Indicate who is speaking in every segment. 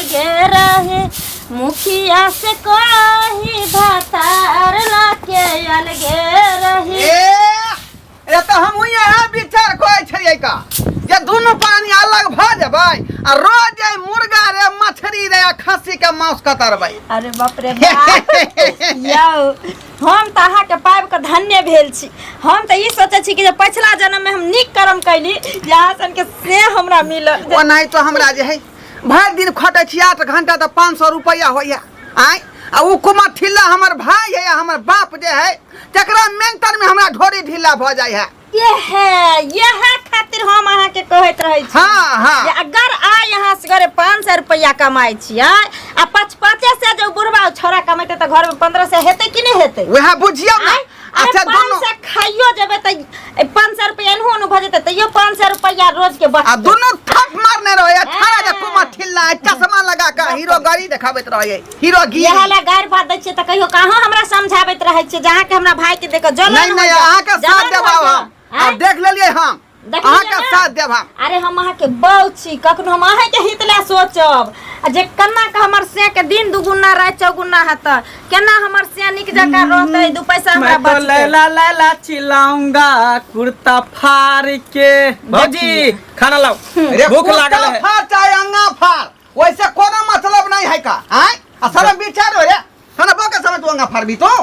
Speaker 1: अलगे रहे, मुखिया से कही भातार लाके अलगे रहे।
Speaker 2: ए तो हम यहाँ विचार कोई छे का ये दोनों पानी अलग भ जबै आ रोज मुर्गा रे मछली रे खस्सी के मांस कतरबै।
Speaker 1: अरे बाप रे बाप यौ हम त अहाँ के पाइब के धन्य भेल छी। हम त ई सोचे छी कि जे पिछला जन्म में हम नीक कर्म कैली यहाँ सन के से हमरा मिलल।
Speaker 2: ओ नहीं तो हमरा जे है भर दिन खटे छी 8 घंटा तो 500 रुपया होया आय आ उ कुमार ठिल्ला हमर भाई है हमर बाप जे है तकरा मेंटर में हमरा ढोरी ढिल्ला भ जाय है।
Speaker 1: ये खातिर हम अहाँ के कहत रहे छी।
Speaker 2: हां हां
Speaker 1: अगर आ यहाँ से घरे 500 रुपया कमाई छियै आ 5-5 से जो बुढ़वा छोरा कमाते त घर में 15 से हेते कि नहीं हेते
Speaker 2: वह बुझियो ना।
Speaker 1: अच्छा दोनों से खाइयो जेबे त 500 रुपया एनहो न भ जेते त यो 500 रुपया रोज के बच।
Speaker 2: आ दोनों थक मारने रहे 18 जे कुमार ठिल्ला चश्मा लगा के हीरो गाड़ी देखाबैत रहे हीरो गी
Speaker 1: यह ला गार बात दै छै त कहियो कहां हमरा समझाबैत रहे छै जहां के हमरा भाई के देखो जलन
Speaker 2: नहीं नहीं अहाँ के साथ देब हम आ देख लेलिए हम अहाँ के साथ देब हम।
Speaker 1: अरे हम अहाँ के बहु छी कखनो हम अहाँ के हित ले सोचब जे कन्ना के हमर से के दिन दुगुना रात चौगुना हत केना हमर से निक जका रहतै दू पैसा हमरा बचतै।
Speaker 3: मैं तो लैला लैला चिल्लाऊंगा कुर्ता फाड़ के। भौजी खाना लाओ भूख लागल है।
Speaker 2: फाड़ चाहे अंगा फाड़ वैसे कोनो मतलब नहीं है का हैं आ सारा विचार हो रे खाना बो के समय तू अंगा फाड़बी तो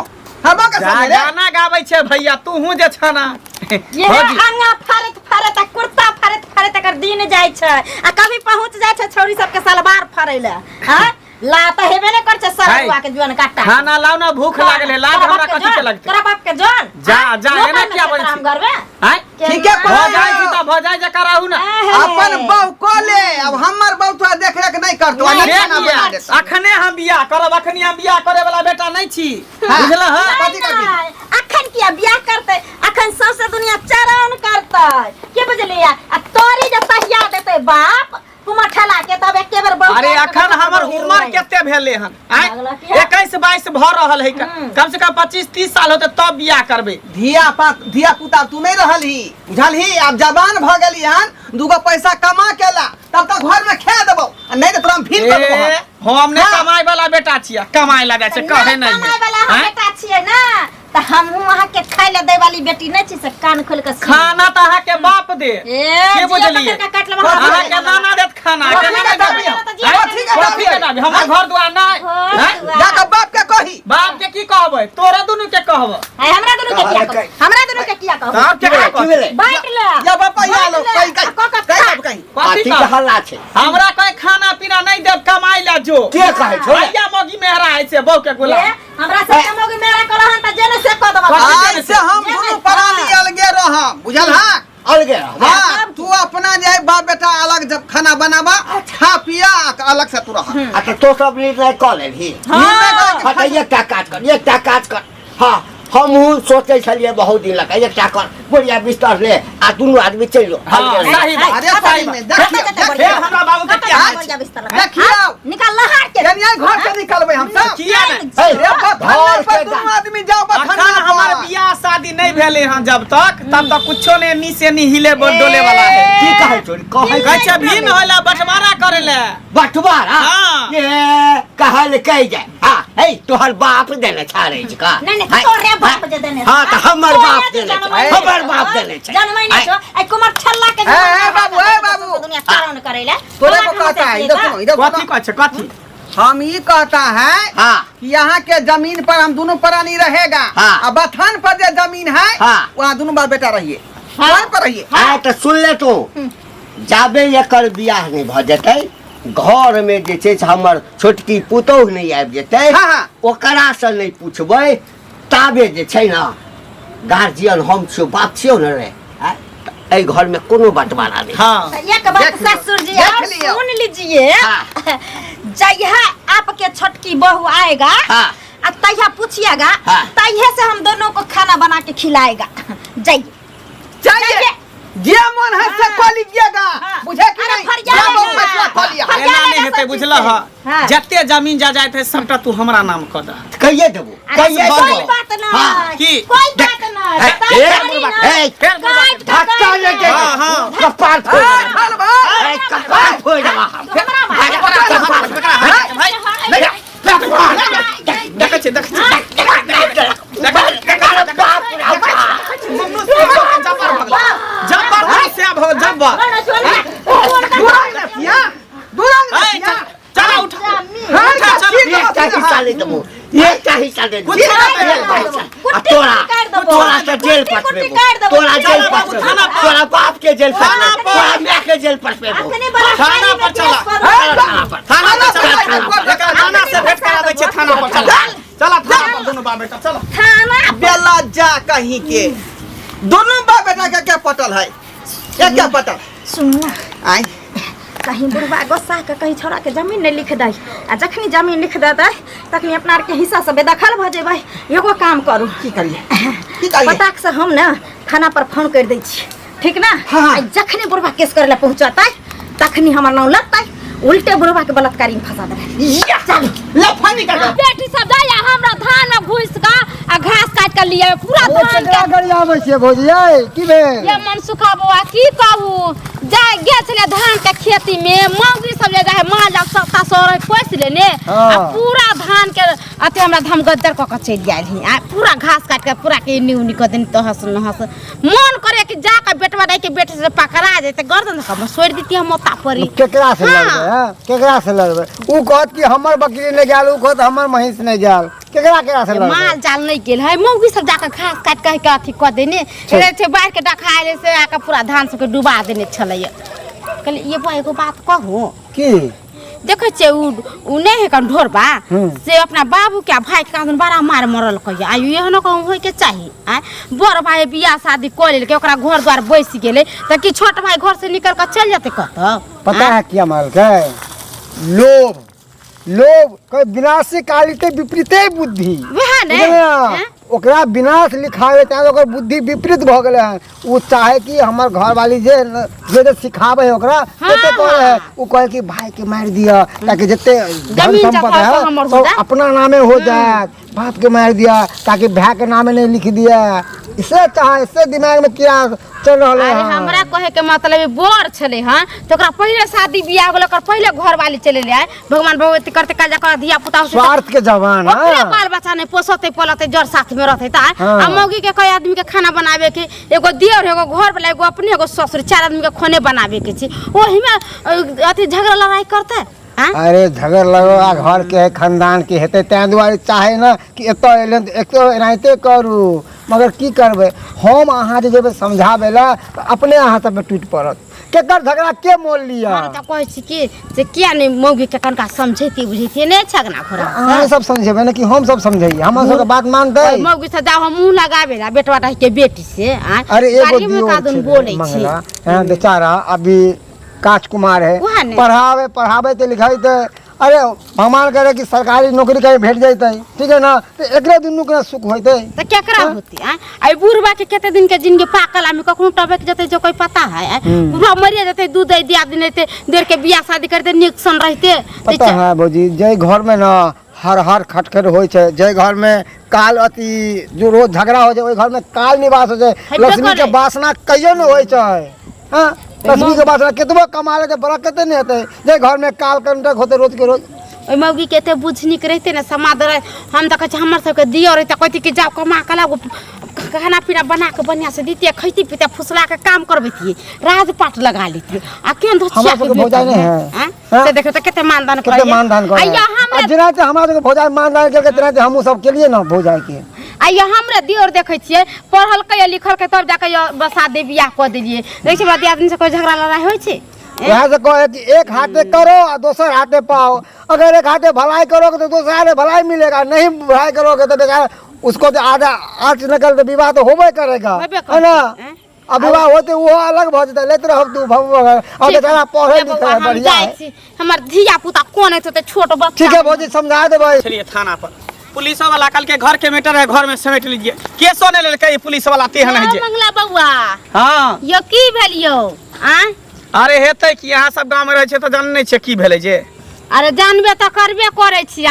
Speaker 2: हबो के समय रे
Speaker 3: गाना गाबै छै भैया तू हूं जे छना
Speaker 1: ये अंगा फाड़त कुर्ता फाड़त कर दिन जाय छै आ कभी पहुंच जाय छै छौरी सब के सलवार फाड़ै ले हैं ला त हेबे ने कर छै सरवा के जीवन काटा।
Speaker 3: खाना लाओ ना भूख लागल है लाज हमरा कथि के लगतै
Speaker 1: तोरा बाप के जान
Speaker 3: जा जा एना क्या बोलै छी
Speaker 1: हम घर में
Speaker 3: हैं
Speaker 2: ठीक है
Speaker 3: हो जाय छी त भ जाय जे कराहु ना
Speaker 2: अपन बहू को ले अब हमर बहू तो देख रेख नहीं करतो खाना बना दे।
Speaker 3: अखने हम बियाह करब अखनी हम बियाह करे वाला बेटा नहीं छी बुझला ह
Speaker 2: कथि करबी
Speaker 1: अखन किया बियाह करते अखन सबसे दुनिया चरण करते के बुझलिया आ तोरी जे पहिया देते बाप कुमा ठला के तब एके बेर बहुत।
Speaker 3: अरे अखन हमर उम्र केते भेले हन 21-22 भ रहल है कम से कम 25-30 साल होते तब बियाह करबे।
Speaker 2: धिया पुता तू नहीं रहलही बुझलही अब जवान भ गेली हन दूगो पैसा कमा केला तब तक घर में खा देबो नहीं तो तोरा फिर कर देबो।
Speaker 3: हम ने कमाई वाला बेटा छिया कमाई ला जाय छै कहे नहीं
Speaker 1: कमाई वाला हम बेटा छियै ना त हम अहाँ के खाय ले दे वाली बेटी नहीं छी से कान खोल के
Speaker 3: खाना त अहाँ के बाप दे के बुझलिए अहाँ के नाना देत खाना के नाना देबी हमर घर दुआर नहीं
Speaker 2: जाके बाप के कही
Speaker 3: बाप के की कहबै तोरा दुनु के कहब
Speaker 1: हमरा दुनु के किया कहब हमरा दुनु के किया कहब
Speaker 3: आप के कहब
Speaker 1: बांट ले
Speaker 2: या बाप या लो कहीं
Speaker 3: कथि के हल्ला छै हमरा कोई खाना पीना नहीं देब कमाई ला जो
Speaker 2: के कहै छौ
Speaker 3: भैया मगी मेहरा है से बौ के गुलाम
Speaker 1: हमरा से मगी मेहरा करहन त जेने से क देबा
Speaker 2: आज से हम दुनु प्राणी अलगे रहम बुझल हां अलगे हां तू अपना जे बाप बेटा अलग जब खाना बनाबा खा पिया अलग से तू रह
Speaker 4: अच्छा तो सब निर्णय कर लेही हां एकटा काज कर हां हम सोचे छलिए बहुत दिन लगा एकटा कर बढ़िया बिस्तर ले आ दुनु आदमी चलियो
Speaker 3: सही
Speaker 2: अरे सही में
Speaker 3: देखिए हमरा बाबू के क्या
Speaker 2: देखियो
Speaker 1: निकाल लहार के
Speaker 2: यानी घर से निकलबै हम सब
Speaker 3: किया नहीं
Speaker 2: रे घर पे दुनु आदमी जाओ
Speaker 3: अखन हमर बियाह शादी नहीं भेले हन जब तक तब तक कुछो ने नी से नी हिले डोले वाला है।
Speaker 4: की कहै छोरी
Speaker 3: कहै छै भीम होला बंटवारा करे ले
Speaker 4: बंटवारा ये कहल कह जाए हां हे तोहर बाप देने छाड़े छ का
Speaker 1: नहीं तोरे बाप जे देने
Speaker 4: हां त हमर बाप देने छ
Speaker 1: जनमै नै छ ए कुमार छल्ला के
Speaker 2: ए बाबू
Speaker 1: दुनिया चरण करे ले
Speaker 2: तोरे को कहता है इधर
Speaker 3: कथि कहै छै कथि
Speaker 2: हम ये कहता है
Speaker 4: हां
Speaker 2: कि यहाँ के जमीन पर हम दोनों प्राणी रहेगा और बथान पर जो जमीन है वहाँ दोनों बाप बेटा रहिए वहीं पर रहिए।
Speaker 4: हां त सुन ले तो जाबे एकर बियाह नहीं भ जेतै घर में जे छै हमर छोटकी पुतौह नहीं आबि जेतै ओकरा से नहीं पूछबै ताबे जे छै ना गार्जियन हम छियो बाप छियो न रे ए घर में कोनो बंटवारा नहीं।
Speaker 3: हां
Speaker 1: एक बात ससुर जी आप सुन लीजिए जहिया आपके छोटकी बहू आएगा और तहिया पूछिएगा तहिया से हम दोनों को खाना बना के खिलाएगा। जाइए
Speaker 2: जे मन है से खा लीजिएगा बुझे कि नहीं जाबो फैसला खा लिया
Speaker 3: एना नहीं हेतै बुझला ह जत्ते जमीन जायदाद है सबटा तू हमरा नाम क द
Speaker 4: कहिए देबो कहिए
Speaker 1: कोई बात नहीं
Speaker 3: की
Speaker 1: कोई बात नहीं
Speaker 4: धक्का लगे कपार फोड़ कपार फोड़ हिस्सा ले देबो एक का हिस्सा दे
Speaker 3: कुछ ना
Speaker 4: तोरा से जेल पटबे तोरा जेल पटबे तोरा बाप के जेल पटबे तोरा मां के जेल पटबे
Speaker 3: थाना पर चला थाना से भेंट करा दै छै थाना पर चला चला थाना पर दोनों बाप बेटा चलो
Speaker 1: थाना
Speaker 2: बेला जा कहीं के दोनों बाप बेटा के क्या पटल है क्या पटल
Speaker 1: सुन ना
Speaker 2: आई
Speaker 1: कहीं बुढ़वा गोसा के कहीं छोड़ा के जमीन नहीं लिख दै आ जखनी जमीन लिख दे दै तखनी अपना आर के हिस्सा से बेदखल भ जेबै एगो काम करू
Speaker 2: की करिए
Speaker 1: पताक से हम ना थाना पर फोन कर दै छी ठीक ना
Speaker 2: हाँ।
Speaker 1: आ जखनी बुढ़वा केस करे ला पहुंचतै तखनी हमर नाम लगतै उल्टे बुढ़वा के बलात्कारी में फंसा देबै चल
Speaker 2: लफनी कर
Speaker 1: बेटी सब जाया हमरा धान में घुस का आ घास काट के लिए पूरा धान के
Speaker 5: गाड़ी आबै छै भौजियै की भेल
Speaker 1: ये मन सुखा बउआ की कहू जाय गेल छले धान के खेती में मौगी सब ले जाय माल जाल सत्ता सोरे पोस लेने आ पूरा धान के अते हमरा धमगद्दर क के चल गेल ही आ पूरा घास काट के पूरा के इन्नी उन्नी क दिन तो हंस मन करे कि जा के बेटवा दे के बेटे से पकड़ा जेते गर्दन का छोड़ देती हम ओता परी
Speaker 5: केकरा से लड़बै केकरा से लड़बै ऊ कहत कि हमर बकरी नहीं गेल ऊ कहत हमर महिष नहीं गेल केकरा से लड़बै
Speaker 1: माल जाल नहीं गेल है मौगी सब जाके घास काट के अथी क देने रे छे बाहर के डखाइले से आके पूरा धान सब के डुबा देने छले कहले ये बा एगो बात कहू
Speaker 5: की
Speaker 1: देखे छे उ नहीं है कन ढोरबा से अपना बाबू के भाई के कादन बड़ा मार मरल कहिए आयु एहनो कहूं होय के चाहिए आ बड़ भाई बियाह शादी कर लेल के ओकरा घर द्वार बैस गेले त कि छोट भाई घर से निकल के चल जाते कहत
Speaker 5: पता है क्या माल के लोभ कोई विनाशी कालिते विपरीते बुद्धि
Speaker 1: वह ने
Speaker 5: ओकरा विनाश लिखावे त ओकर बुद्धि विपरीत भ गेले है उ चाहे कि हमर घर वाली जे सिखावे ओकरा एते करे है उ कहे कि भाई के मार दिया ताकि जते धन संपत्ति है तो अपना नामे हो जाए बाप के मार दिया ताकि भाई के नामे नहीं लिख दिया इसे चाहे इससे दिमाग में क्या चल रहा है
Speaker 1: अरे हमरा कहे के मतलब बोर छले हां तो ओकरा पहले शादी बियाह गेल ओकर पहले घर वाली चले ले भगवान भगवती करते का जका धिया पुता
Speaker 5: स्वार्थ के जवान
Speaker 1: है बाल बच्चा ने पोसते पलते जड़ साथ में रहते ता आ मौगी के कई आदमी के खाना बनावे के एगो दियर एगो घर वाला एगो अपने एगो ससुर चार आदमी के खाने बनावे के छी ओही में अथी झगड़ा लड़ाई करते
Speaker 5: अरे झगड़ लगा घर के खानदान के हेते तै दुआरे चाहे ना कि एतो एले एतो एनाइते करू मगर की करबे हम अहाँ जे जेबे समझाबे ला तो अपने अहाँ सब टूट पड़त केकर झगड़ा के मोल लिया
Speaker 1: हम त कहै छी कि से किया नहीं मौगी के कनका समझैती बुझैती नहीं छगना खोरा
Speaker 5: अहाँ सब समझेबे ना कि हम सब समझैए हम सब बात मानते
Speaker 1: मौगी से जाओ मुंह लगाबे ला बेटवा के बेटी से
Speaker 5: अरे एगो दियो
Speaker 1: बोले छी
Speaker 5: हां बेचारा अभी काजकुमार है पढ़ावे ते लिखाई ते अरे भगवान करे कि सरकारी नौकरी कहीं भेट जाते ठीक है ना तो एकरे दिन के सुख होते
Speaker 1: तो केकरा होती है आई बुढ़वा के केते दिन के जिंदगी पाकल आमी कखनो टबे के जते जो कोई पता है बुढ़वा मरिया जते दूध दे दिया दिन ते देर के बियाह शादी करते निकसन रहते
Speaker 5: पता है भौजी जय घर में ना हर खटखट होय छै जय घर में काल अति जो रोज झगड़ा हो जाए ओई घर में काल निवास हो जाए लक्ष्मी के वासना कहियो न होय छै हां लक्ष्मी के वासना केतबो कमा ले बड़ा कते नहीं होते जे घर में काल कंटक होते रोज के रोज
Speaker 1: ओई मौगी केते बुझनी रहते ना समाद हम त कह हमर सब के दियो रे त कहती कि जाओ कमा कला खाना पीना बना के बढ़िया से दीती खैती पीते फुसला के काम करबेती राजपाट लगा लेती आ केन धोछिया के
Speaker 5: भौजाई नहीं है
Speaker 1: से देखो त केते मानदान करे
Speaker 5: केते मानदान करे आइया हम जेना से हमरा के भौजाई मानदान के तरह से हमहु सब के लिए ना भौजाई के
Speaker 1: आइया हमरे दियोर देखै छियै पढ़ल के लिखल के तब जाके बसा दे बियाह क देलिए देखै छी बात आदमी से कोई झगड़ा लड़ाई होय छै
Speaker 5: यहाँ से कहे कि एक हाथे करो और दूसरे हाथे पाओ अगर एक हाथे भलाई करोगे तो दूसरे हाथे भलाई मिलेगा नहीं भलाई करोगे तो बेकार उसको तो आधा आठ निकल तो विवाह तो होबे करेगा है ना अब विवाह होते वो अलग भ जते लेत रह तू अब बेचारा पढ़े लिखे है बढ़िया है
Speaker 1: हमर धिया पुता कोन है तो छोट बच्चा
Speaker 5: ठीक है भौजी समझा दे भाई
Speaker 3: चलिए थाना पर पुलिस वाला कल के घर के मैटर है घर में समेट लीजिए केसो ने लेके पुलिस वाला तेहन है जे
Speaker 1: मंगला बउआ
Speaker 3: हां
Speaker 1: यो की भेलियो आ
Speaker 3: अरे हेतै कि यहाँ सब गांव में रहे छे तो जान नहीं छे की भेले जे
Speaker 1: अरे जानबे तो करबे करे छी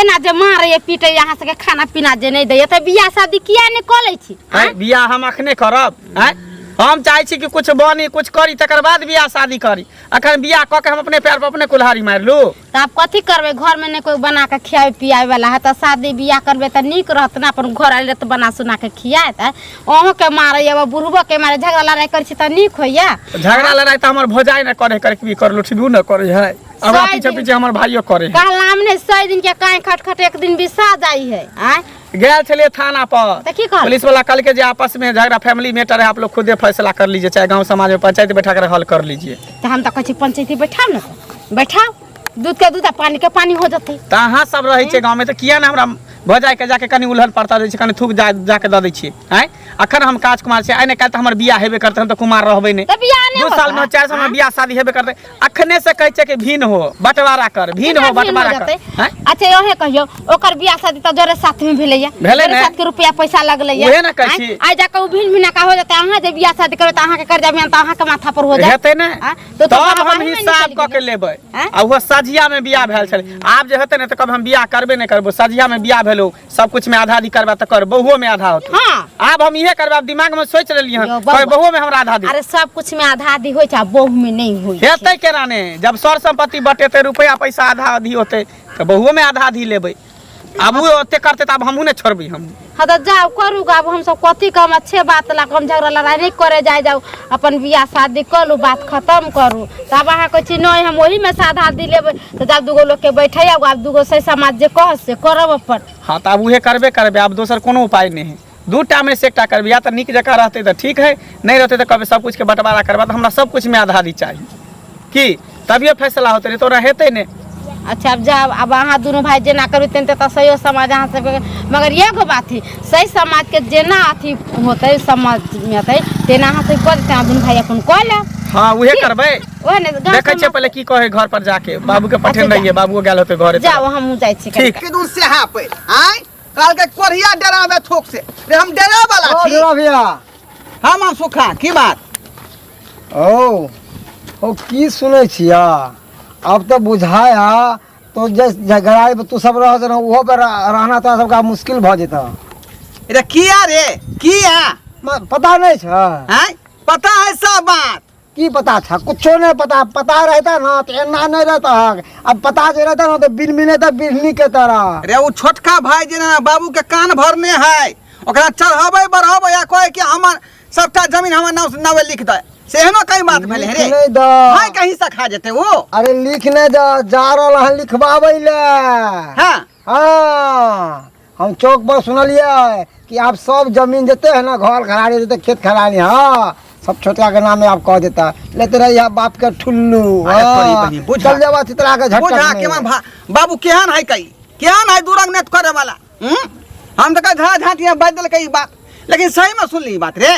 Speaker 1: एना जे मारे पीटे यहाँ से खाना पीना जे नहीं दे त बियाह शादी किया नहीं करै छी
Speaker 3: बियाह हम अखने करब हैं हम चाहे छी कि कुछ बनी कुछ करी तकर बाद बियाह शादी करी। अखन बियाह क के हम अपने पैर पर अपने कुल्हाड़ी मार लू
Speaker 1: तो आप कथी करबे? घर में नहीं कोई बना के खियावे पियावे वाला है तो शादी बियाह करबे तो निक रहत ना। अपन घर आले तो बना सुना के खियात है। ओहो के मारे या बुढ़बो के मारे झगड़ा लड़ाई कर छी त निक होइया।
Speaker 3: झगड़ा लड़ाई त हमर भौजाई न करे कर भी कर लुठबू न करे है। अब पीछे पीछे हमर भाइयों करे है।
Speaker 1: कहलाम ने 100 दिन के काई खटखट एक दिन बिसा जाई है। आय
Speaker 3: गए चलिए थाना पर, पुलिस वाला कल के जो आपस में झगड़ा फैमिली मैटर है आप लोग खुदे फैसला कर लीजिए, चाहे गांव समाज में पंचायत बैठा कर हल कर लीजिए।
Speaker 1: तो हम तो कहे पंचायती बैठाओ ना, बैठाओ, दूध के दूध पानी के पानी हो जाते।
Speaker 3: तो अहाँ सब रहे छे गांव में तो किया ना हमरा भौजाई के जाके कनी उलहल पड़ता दै छी, कनी थूक जाके द दै छी। हैं अखन हम काज कुमार छे, आइ ने काल त हमर बियाह हेबे करते, हम तो कुमार रहबे ने। 2 साल में 4 साल में बियाह शादी हेबे करते। अखने से कहै छे कि भिन हो बंटवारा कर, भिन हो बंटवारा कर।
Speaker 1: अच्छा ओहे कहियो ओकर बियाह शादी त जरे साथ में भेलैया, जरे साथ के रुपया पैसा लगलैया।
Speaker 3: ओहे ना कहै छी
Speaker 1: आ जाके उ भिन भिना का हो जाते। अहाँ जे बियाह शादी करबे त अहाँ के कर्जा में त अहाँ के माथा पर हो जाए
Speaker 3: हेतै ने। तो हम हिसाब क के लेबै। आ वो सजिया में बियाह भेल छले, आब जे हेतै ने त कब हम बियाह करबे नै करबो। सजिया में बियाह भेलो, सब कुछ में आधा आधी करबा त कर, बहुओ में आधा होत।
Speaker 1: हां
Speaker 3: आब हम इहे करबा, दिमाग में सोच लेलिए हन कोई बहुओ में हमरा आधा दी।
Speaker 1: अरे सब कुछ में आधा आधी होय छै, बहु में नहीं होय छै।
Speaker 3: हेतै केना ने, जब सर संपत्ति बटेते रुपया पैसा आधा आधी होते त बहुओ में आधा आधी लेबै। अब वो ओते करते त अब हमहू ने छोड़बै। हम
Speaker 1: हाँ तो जाओ करू, अब हम सब कथी कम अच्छे बात ला कम झगड़ा लड़ाई नहीं करे जाए, जाओ अपन बियाह शादी करू, बात खत्म करू। तब अहाँ कहे छी नहीं हम वही में साधा आधी लेबै तो जब दूगो लोग के बैठैया, अब दूगो से समाज जे कह से करब अपन।
Speaker 3: हाँ तो अब उहे करबे करबे, अब दोसर कोनो उपाय नहीं है। 2टा में से एकटा करबे, या तो निक जगह रहते तो ठीक है, नहीं रहते तो कभी सब कुछ के बंटवारा करबा। तो हमरा सब कुछ में आधा आधी चाहिए कि तभिए फैसला होते, नहीं तो हेतै ने।
Speaker 1: अच्छा अब जाओ, अब अहाँ दोनों भाई जेना करू तेनते तो सही समाज अहाँ सब, मगर एगो बात है सही समाज के जेना अथी होते समाज में होते तेना अहाँ सब कर देते। दोनों भाई अपन कह ले।
Speaker 3: हाँ उहे करबे। देखे छे पहले की कहे घर पर जाके, बाबू के पठेन रहिए, बाबू गेल होते घरे।
Speaker 1: जाओ हम जाय छी
Speaker 3: ठीक
Speaker 2: के दूर से हां पे आय काल के कोरिया डरावे थोक से रे, हम डरा वाला छी।
Speaker 5: ओ भैया
Speaker 2: हम सुखा की बात
Speaker 5: ओ की सुनै छिया? अब तो बुझाया तो झगड़ा तू सब रह जना वो पे रहना तो सबका मुश्किल भ जेता।
Speaker 2: रे किया रे किया
Speaker 5: पता नहीं छ?
Speaker 2: हैं पता है सब बात?
Speaker 5: की पता था? कुछो नहीं पता। पता रहता ना तो एना नहीं रहता। अब पता जो रहता ना तो बिन मिले तो बिजली के तरह।
Speaker 2: रे वो छोटका भाई जे ना बाबू के कान भरने है, ओकरा चढ़ावे बढ़ावे या कोई कि हमर सबटा जमीन हमर नाम लिख दे, सेहनो कई बात भेले रे। भाई कहीं से खा जेते वो।
Speaker 5: अरे लिखने जा रहा है लिखवावे ले।
Speaker 2: हां
Speaker 5: हाँ हम चौक पर सुनलिए कि आप सब जमीन देते है ना, घर खराड़ी देते, खेत खराड़ी। हाँ सब छोटका के नाम में आप कह देता, लेते रहिए बाप के ठुल्लू। चल जावा चित्रा के झटका
Speaker 2: बुझा के बाबू केहन है कई, केहन है दूरंग नेत करे वाला। हम तो झा झाटिया बदल कई बात, लेकिन सही में सुन ली बात रे।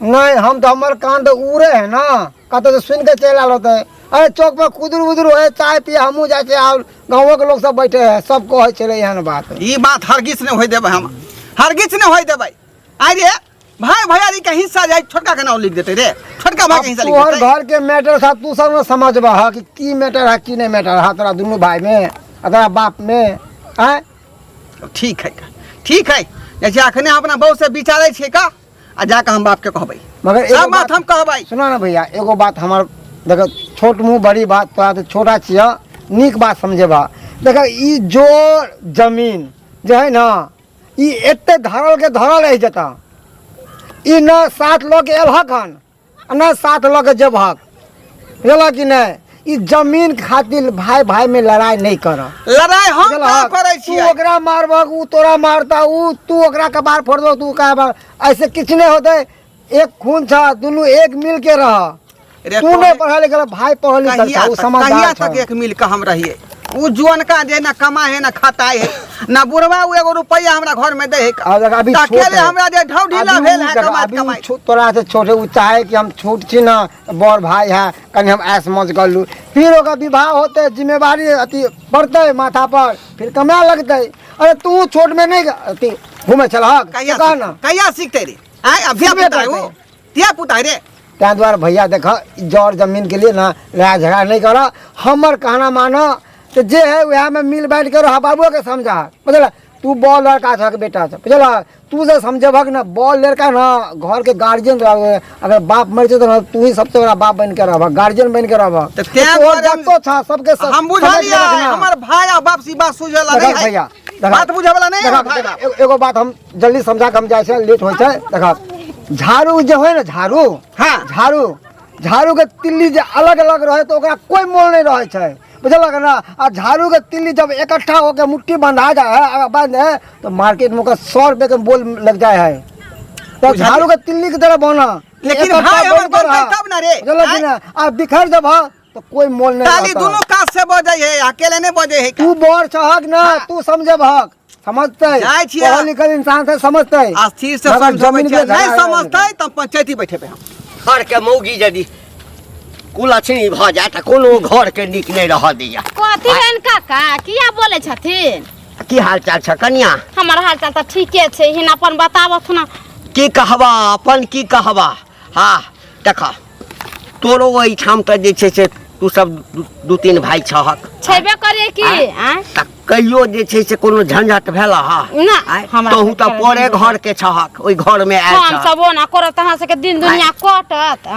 Speaker 5: नहीं हम तो हमारे कान तो उड़े है ना, कहते तो सुन के चला होते। अरे चौक में कुदुर बुदुर हो चाय पिए, हमू जाए और गाँव के लोग सब बैठे है, सबको है चले यहाँ बात।
Speaker 2: ये बात हरगिज ने हो देवे, हम हरगिज ने हो देवे। आई रे भाई भैयारी का हिस्सा जाए, छोटका का नाम लिख देते रे, छोटका भाई का हिस्सा लिख देते।
Speaker 5: घर के मैटर था तू सब समझबा है कि की मैटर है की नहीं मैटर है तोरा दोनों भाई में, तोरा बाप में।
Speaker 2: ठीक है ठीक है, जैसे अखने अपना बहू से विचारे छे का आ जाके हम बाप के कहबै, मगर सब बात हम कहबै।
Speaker 5: सुनो ना भैया एगो बात हमार देखो, छोट मुँह बड़ी बात तोरा तो छोटा छिया, नीक बात समझेबा। देखो ई जो जमीन जो है ना ई एते धरल के धरल रह जाता, ई न 7 लोग एलहक हन न 7 लोग जबहक, बुझल कि नहीं? ई जमीन खातिर भाई भाई में लड़ाई नहीं कर।
Speaker 2: लड़ाई हम ना करे छी,
Speaker 5: तू ओकरा मारबक ऊ तोरा मारता, ऊ तू ओकरा कबार फोड़ दो तू का बार, ऐसे किछ नहीं होते। एक खून था, दोनों एक मिल के रह। तू नहीं पढ़ा लिखा, भाई पढ़ा लिखा, वो समझदार था।
Speaker 2: तक एक मिल के हम रहिए। वो जुअन का जे ना कमा है ना खाता है ना बुढ़वा, वो एगो रुपया हमरा घर में दे है।
Speaker 5: अभी
Speaker 2: अकेले हमरा जे ढौ ढीला भेल है कमाई।
Speaker 5: तोरा से छोटे ऊ चाहे कि हम छोट छी ना, बड़ भाई है, कहीं हम ऐस मौज कर लू, फिर ओकर विवाह होते, जिम्मेवारी अति बढ़ते माथा पर, फिर कमाए लगते। अरे तू छोट में नहीं घूमे चल
Speaker 2: कहिया सीखते रे? दिया पुता रे।
Speaker 5: त्या द्वारा भैया देख जड़ जमीन के लिए ना लड़ाई झगड़ा नहीं करो, हमर कहना मानो तो जे है वह में मिल बैठ कर रहा, बाबू के समझा। मतलब तू बॉल लड़का था बेटा था बुझला तू से समझबक ना बॉल लड़का ना घर के गार्जियन अगर बाप मर जाए तो तू ही सबसे बड़ा बाप बन के रहबा गार्जियन बन के रहबा तो था सबके
Speaker 2: हम बुझलिए हमर भाई आ बाप सी बात सुझला नहीं
Speaker 5: भैया
Speaker 2: बात बुझे वाला नहीं
Speaker 5: एगो बात हम जल्दी समझा के हम जाए छै लेट होय छै देखा झाड़ू जे होय ना झाड़ू
Speaker 2: हां
Speaker 5: झाड़ू के तिल्ली जे अलग अलग रहे तो ओकरा कोई मोल नहीं रहे छै बुझलक ना आ झाड़ू के तिल्ली जब इकट्ठा होकर मुट्ठी बंधा जाए है बांध है तो मार्केट में 100 रुपए के बोल लग जाए है तो झाड़ू के तिल्ली की तरह बना
Speaker 2: लेकिन भाई हमर बनते तब ना रे
Speaker 5: बुझलक ना आ बिखर जब तो कोई मोल नहीं
Speaker 2: ताली दोनों काज से बजे है अकेले नहीं बजे है
Speaker 5: तू बोर छहक ना तू समझे भक समझते पढ़ल लिखल इंसान से समझते
Speaker 2: अस्थिर से समझबै छै नहीं समझते त पंचायती बैठे पे हम
Speaker 4: घर के मौगी यदि कुलछनी भ जाए त कोनो घर के नीक नहीं रह दिया
Speaker 1: कथी हन काका किया बोले छथिन
Speaker 4: की हाल चाल छ कन्या
Speaker 1: हमर हाल चाल त ठीके छै हिन अपन बताबथ ना
Speaker 4: की कहबा अपन की कहबा हां देखा तोरो ओइ ठाम त जे छै से तू सब दू तीन भाई छहक
Speaker 1: छेबे करे की
Speaker 4: त कहियो जे छै से कोनो झंझट भेला हा
Speaker 1: ना हमरा
Speaker 4: तोहू त परे घर के छहक ओइ घर में आयल
Speaker 1: हम सब ना करत तहाँ से के दिन दुनिया कटत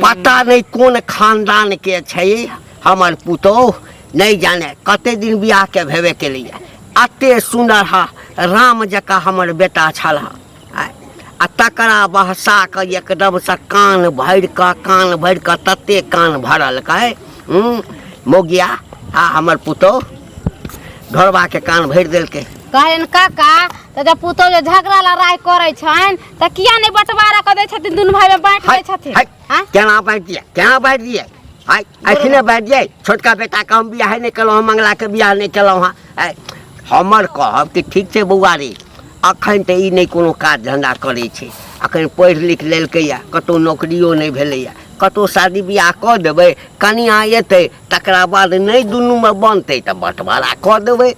Speaker 4: पता नहीं कौन खानदान के छै हमर पुतोह नहीं जाने कते दिन बियाह के भेबे के लिए अते सुंदर हा राम जका हमर बेटा छला आ तकरा बहसा के एकदम से कान भर के तते कान भरल कहे मोगिया आ हमर पुतोह घरवा के कान भर देल के
Speaker 1: कहन काका त जब पुतोह जे झगड़ा लड़ाई करे छन त किया नहीं बंटवारा क दे छथिन दुनु भाई में बांट दे छथिन
Speaker 4: केना बांट दिए अखने बांट दिए छोटका बेटा के हम बियाह नहीं केलहुँ मंगला के बियाह नहीं केलहुँ हमर कहब कि ठीक छै बौआ रे अखन त ई नहीं कोनो काज धंधा करे छै अखन पढ़ लिख लेलकैया कतौ नौकरियो नहीं भेलैया कतौ शादी बियाह क देबै कनिया एतै तकरा बाद नहीं दुनू में बनतै त बंटवारा क देबै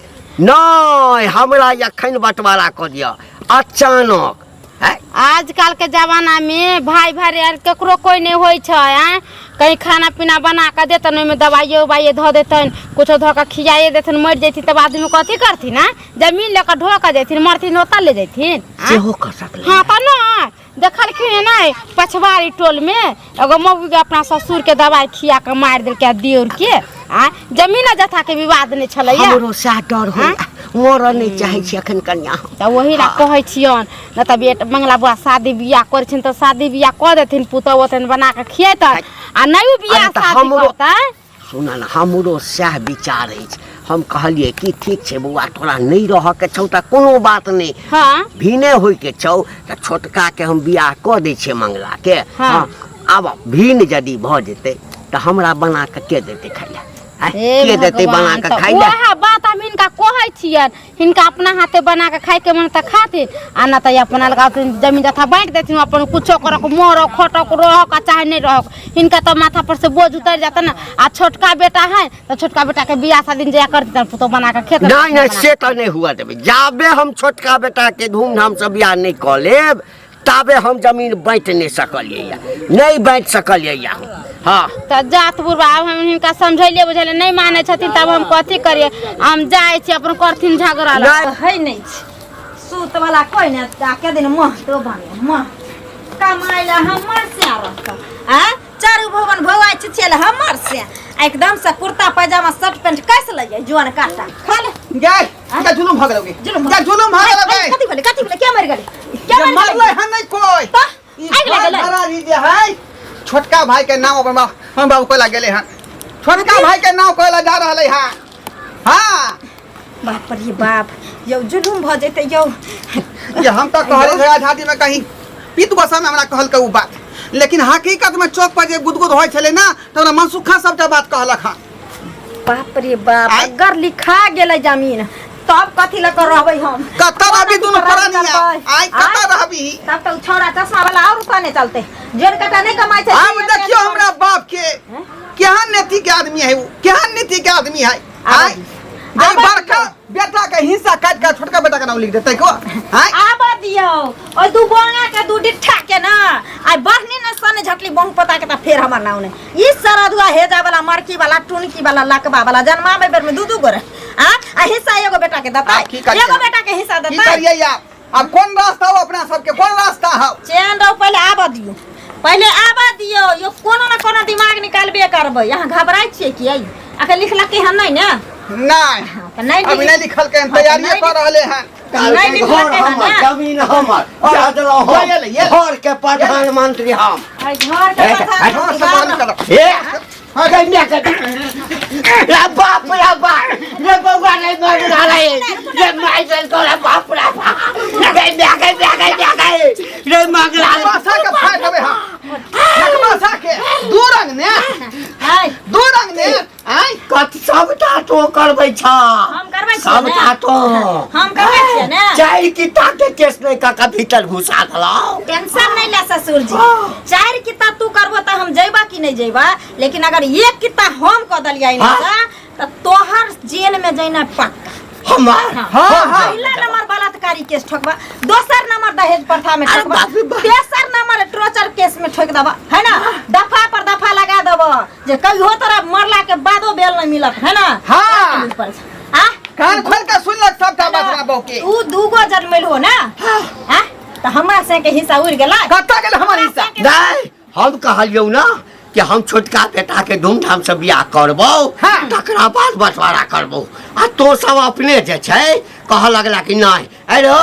Speaker 4: नहीं हमरा अखन बंटवारा क दिया अचानक
Speaker 1: आजकल के जमाना में भाई भाई यार केकरो कोई नहीं होय छै कहीं खाना पीना बना के देतन में दवाइयो उवाइयो धो देतन कुछो धो के खियाए देतन मर जैती तब आदमी कथी करथिन ना जमीन लेकर ढो के जैथिन मरथिन ओता ले जैथिन
Speaker 4: सेहो कर सकले
Speaker 1: हां त ना देखलखिन नहीं पछवाड़ी टोल में एगो मौगी के अपना ससुर के दवाई खिया के मार देल के दियोर के जमीन जथा के विवाद नहीं छलैया
Speaker 4: हमरो सा डर हो मोर नहीं चाहे छी अखन कन्या
Speaker 1: त वही ला कहै छियन न त बेट मंगला बुआ शादी बियाह करे छिन त शादी बियाह क देथिन पुतौ ओतन बना के खियत आ नहीं बियाह शादी करता
Speaker 4: सुना ना हमरो सह विचार अछि हम कहलिए कि ठीक छै बौआ तोरा नहीं रह के छौ त कोनो बात नहीं
Speaker 1: हां
Speaker 4: भीने होय के छौ त छोटका के हम बियाह क दै छियै मंगला के हां आब भीन यदि भ जेतै त हमरा बना के देतै खाइला के देतै बना के खाइला
Speaker 1: ओहा बात हम इनका कहै छियन इनका अपना हाथे बना के खाए के मन त खाथिन आ न त अपना लगा जमीन जथा बांट देथिन अपन कुछो कर को मोर खटक रह का चाहे नहीं रह इनका त माथा पर से बोझ उतर जाता ना आ छोटका बेटा है त छोटका बेटा के बियाह शादी जया कर देतन पुतो बना के खेत
Speaker 4: नहीं से त नहीं हुआ देबे जाबे हम छोटका बेटा के धूमधाम से बियाह नहीं क लेब ताबे हम जमीन बांट नहीं सकलिए नहीं बांट सकलिए हाँ
Speaker 1: त जात बुढ़वा हम इनका समझैले बुझैले नहीं माने छथिन तब हम कथी करिए हम जाय छी अपन करथिन झगड़ा है नहीं सूत वाला कोई ने के दिन मोह तो बने मोह कमाइला हमर से रहत चारू भवन भवाई छेल हमर से एकदम से कुर्ता पैजामा शर्ट पैंट कैसे लइए जुआन काटा खा ले
Speaker 2: गए का जुलुम भाग लोगे जुलुम भाग लोगे
Speaker 1: कथी बोले क्या मर गले क्या
Speaker 2: मर गले है नहीं कोई
Speaker 1: तो
Speaker 2: ई भरा रीजे है छोटका भाई के नाम पर हम बाबू कोला गेले हैं छोटका भाई के नाम कोला जा रहले हैं हां
Speaker 1: बाप रे बाप यो जुलुम भ जते यो
Speaker 2: ये हम तो कहले रे झाटी में कहीं पीत बसा में हमरा कहल के उ बात लेकिन हकीकत में चौक पर जे गुदगुद होय छले ना त हमरा मनसुखा सबटा बात कहलक हां
Speaker 1: बाप रे बाप अगर लिखा गेले जमीन तब कथी ल कर रहबै हम
Speaker 2: कत रहबी दुनु परानिया आई कत रहबी
Speaker 1: तब तो छोरा चश्मा वाला और कने चलते जेन कटा नहीं कमाई छै
Speaker 2: हम देखियो हमरा बाप के केहन नीति के आदमी है वो केहन नीति के आदमी है आई जब बड़का बेटा के हिस्सा काट के छोटका बेटा के नाम लिख देतै को हां
Speaker 1: आबा दियो ओ दू बोंगा के दू डिठा के ना आई बहनी ने सन झटली बहु पता के त फेर हमर नाम ने ई सरदुआ हेजा वाला मरकी वाला टुनकी वाला लकबा वाला जन्मा में बेर में दू गोरे हां आ हिस्सा एगो बेटा के देता
Speaker 2: की करिए?
Speaker 1: एगो बेटा के हिस्सा
Speaker 2: की
Speaker 1: देता
Speaker 2: करिए या अब कौन रास्ता हो अपना सबके कौन रास्ता हो
Speaker 1: चैन रहो पहले आबा दियो यो कोनो ना कोनो दिमाग निकालबे करबै यहाँ घबराई छिए कि आके लिखलक के हम नहीं ना
Speaker 2: नहीं
Speaker 1: नहीं
Speaker 2: अभी नहीं लिखल के तैयारी कर रहले हैं
Speaker 1: नहीं
Speaker 4: घर हमर जमीन हमर घर के प्रधानमंत्री हम
Speaker 1: घर के प्रधानमंत्री
Speaker 4: रे बाप रे बउआ नहीं मर रहा रे माई से तोरा बाप रे मगला
Speaker 2: भाषा के फाट हवे हां भाषा के दू रंग ने आई
Speaker 4: कत सब टाटो करबै छ
Speaker 1: हम करबै
Speaker 4: सब टाटो
Speaker 1: हम करबै छियै ने
Speaker 4: चार किता के केस नहीं का भीतर घुसा दलाओ
Speaker 1: टेंशन नहीं ले ससुर जी 4 किता तू करबो त हम जइबा कि नहीं जइबा लेकिन अगर एक किता हम क दलियै ना त तोहर जेल में जइना पक्का
Speaker 4: हमार
Speaker 1: पहला नंबर बलात्कारी केस ठोकबा दोसर नंबर दहेज प्रथा में ठोकबा तेसर नंबर टॉर्चर केस में ठोक देबा है ना दफा पर दफा लगा देबा जे कहियो तोरा मरला के बादो बेल नहीं मिलत है ना
Speaker 2: हां
Speaker 1: हां
Speaker 2: कान खोल के सुन लग सबटा बात बहू के
Speaker 1: तू दूगो जन्मल हो ना हां त हमरा से के हिस्सा उड़ गेला
Speaker 2: कत्ता गेल हमर हिस्सा
Speaker 4: नहीं हम कहलियौ ना कि हम छोटका बेटा के धूमधाम से बियाह करबो तकरा बाद बंटवारा करबो आ तो सब अपने जे छै कह लगला कि नहीं अरे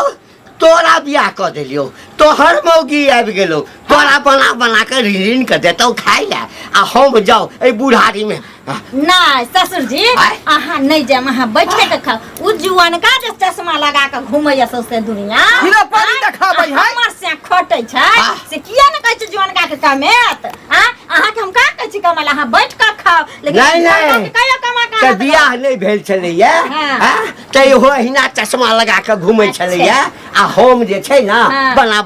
Speaker 4: तोरा बियाह क देलियो तोहर मौगी आबि गेलो तोरा बना के ऋण के देतौ खाइ ले आ हम जाओ ए बुढ़ारी में
Speaker 1: नहीं ससुर जी अहाँ नहीं जाम अहाँ बैठे के खा उ जुआन का जे चश्मा लगा के घुमैया सौसे दुनिया
Speaker 2: हिरा पानी देखाबै है
Speaker 1: हमर से खटै छै से किया न कहै छै जुआन का के कमेत अहाँ के हम का कहै छी कमाल अहाँ बैठ के खाओ लेकिन
Speaker 4: नहीं
Speaker 1: कहियो कमा के
Speaker 4: त बियाह नहीं भेल छलैया त हो हिना चश्मा लगा के घुमै छलैया आ हम जे छै ना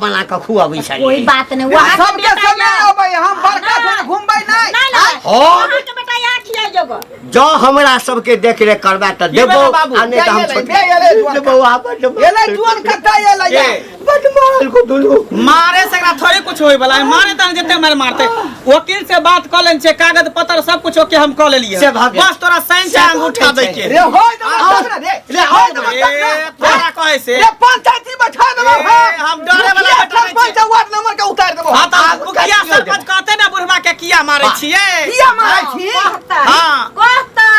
Speaker 4: बना के खुआबै छलियै
Speaker 1: कोई बात नहीं वहां
Speaker 2: सबके समय अबै हम बड़का थोड़ा घुमबै नहीं
Speaker 1: अहाँ के बेटा यहाँ खिया जोगो
Speaker 4: जो हमरा सबके देख रेख करबा त देबो आ नहीं त हम छोड़ देबो आपन
Speaker 2: एले जुआन कत्ता एले
Speaker 4: बदमाल को दुनु
Speaker 3: मारे से थोड़ी कुछ होई वाला है मारे त जते मारे मारते वकील से बात क लेन छे कागज पत्र सब कुछ ओके हम क लेलिए बस तोरा साइन से अंगूठा दे के
Speaker 2: रे होय रे होय
Speaker 3: तोरा कहे से
Speaker 2: रे पंचायती बैठा देबो
Speaker 3: हम डरे वाला बेटा नहीं
Speaker 2: पंच वार्ड नंबर के उतार देबो
Speaker 3: हां त मुखिया सरपंच कहते ना बुढ़वा के किया मारे छिए
Speaker 2: किया मारे छी
Speaker 1: हां कहतै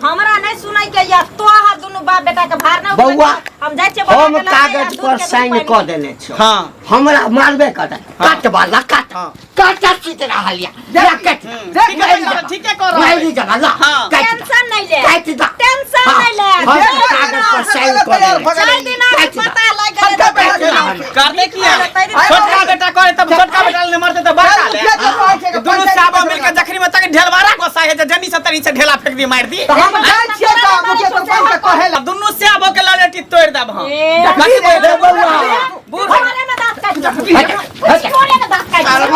Speaker 1: हमरा नहीं सुनाई के या तोहा दुनु बाप बेटा के भार न
Speaker 4: बउआ
Speaker 1: हम जाय छे
Speaker 4: हम कागज पर साइन क देने छ
Speaker 3: हां
Speaker 4: हमरा मारबे कत काट वाला काट चित रहलिया
Speaker 3: ठीक है कर
Speaker 4: नहीं जगह ला
Speaker 1: टेंशन नहीं ले
Speaker 4: काट दा
Speaker 1: टेंशन नहीं ले
Speaker 4: हम कागज पर साइन क देने
Speaker 1: 4 दिन पता लग
Speaker 3: करने किया छोटका बेटा करे तब छोटका बेटा ने मरते त बड़ा ले दोनों साबा मिलके जखनी में तक ढेलवारा गोसा है जनी से तनी से ढेला फेंक दी मार दी
Speaker 2: हम जाय छियै त मुके सरपंच के कहेला
Speaker 3: दोनों से आबो के लड़ेटी तोड़ दब हम
Speaker 4: कथि बोल दे बउआ
Speaker 1: बूढ़ वाले में दांत काट छोड़े में दांत काट
Speaker 3: चल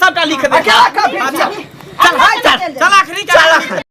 Speaker 3: सबटा लिख दे चल आखिरी